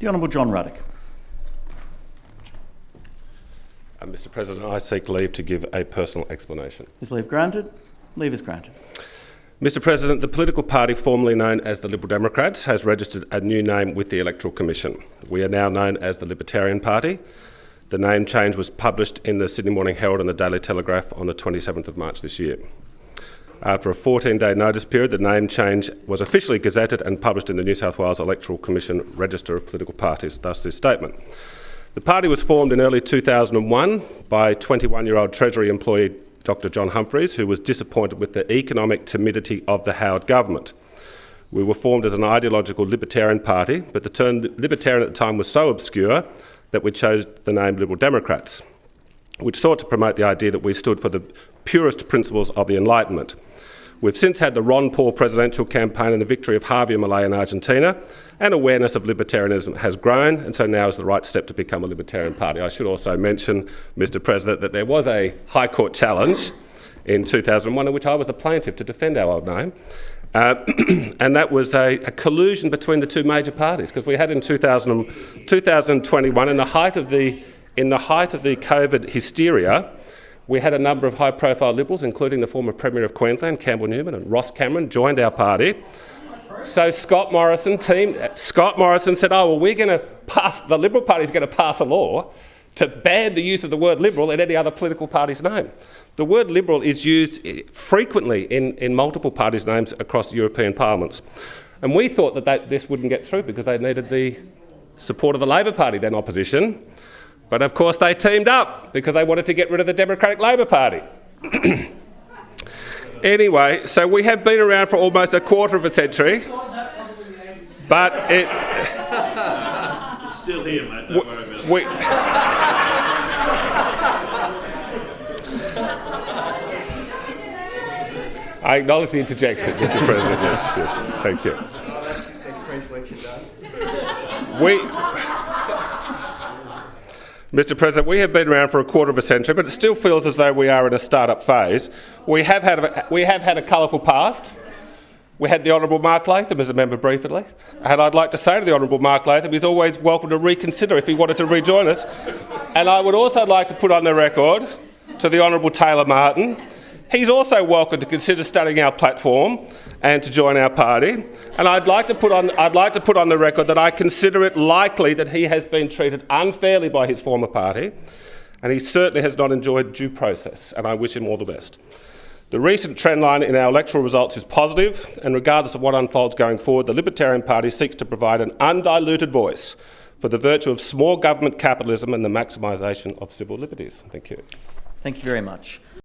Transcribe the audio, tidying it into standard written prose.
The Honourable John Ruddock. Mr. President, I seek leave to give a personal explanation. Is leave granted? Leave is granted. Mr. President, the political party formerly known as the Liberal Democrats has registered a new name with the Electoral Commission. We are now known as the Libertarian Party. The name change was published in the Sydney Morning Herald and the Daily Telegraph on the 27th of March this year. After a 14-day notice period, the name change was officially gazetted and published in the New South Wales Electoral Commission Register of Political Parties, thus this statement. The party was formed in early 2001 by 21-year-old Treasury employee Dr. John Humphreys, who was disappointed with the economic timidity of the Howard government. We were formed as an ideological libertarian party, but the term libertarian at the time was so obscure that we chose the name Liberal Democrats, which sought to promote the idea that we stood for the purest principles of the Enlightenment. We've since had the Ron Paul presidential campaign and the victory of Javier Milei in Argentina, and awareness of libertarianism has grown, and so now is the right step to become a libertarian party. I should also mention, Mr. President, that there was a High Court challenge in 2001 in which I was the plaintiff to defend our old name, and that was a collusion between the two major parties, because we had in 2021, in the height of the COVID hysteria, we had a number of high-profile Liberals, including the former Premier of Queensland, Campbell Newman, and Ross Cameron, joined our party. So Scott Morrison said, oh, well, the Liberal Party is going to pass a law to ban the use of the word Liberal in any other political party's name. The word Liberal is used frequently in multiple parties' names across European parliaments. And we thought that this wouldn't get through because they needed the support of the Labor Party, then opposition. But of course they teamed up because they wanted to get rid of the Democratic Labor Party. Anyway, so we have been around for almost a quarter of a century, but it's still here, mate. Don't worry about it. I acknowledge the interjection, Mr. President. Yes, thank you. Mr. President, we have been around for a quarter of a century, but it still feels as though we are in a start-up phase. We have had a colourful past. We had the Honourable Mark Latham as a member briefly, and I'd like to say to the Honourable Mark Latham he's always welcome to reconsider if he wanted to rejoin us. And I would also like to put on the record to the Honourable Taylor Martin, he's also welcome to consider studying our platform and to join our party. And I'd like to put on the record that I consider it likely that he has been treated unfairly by his former party, and he certainly has not enjoyed due process, and I wish him all the best. The recent trend line in our electoral results is positive, and regardless of what unfolds going forward, the Libertarian Party seeks to provide an undiluted voice for the virtue of small government capitalism and the maximisation of civil liberties. Thank you. Thank you very much.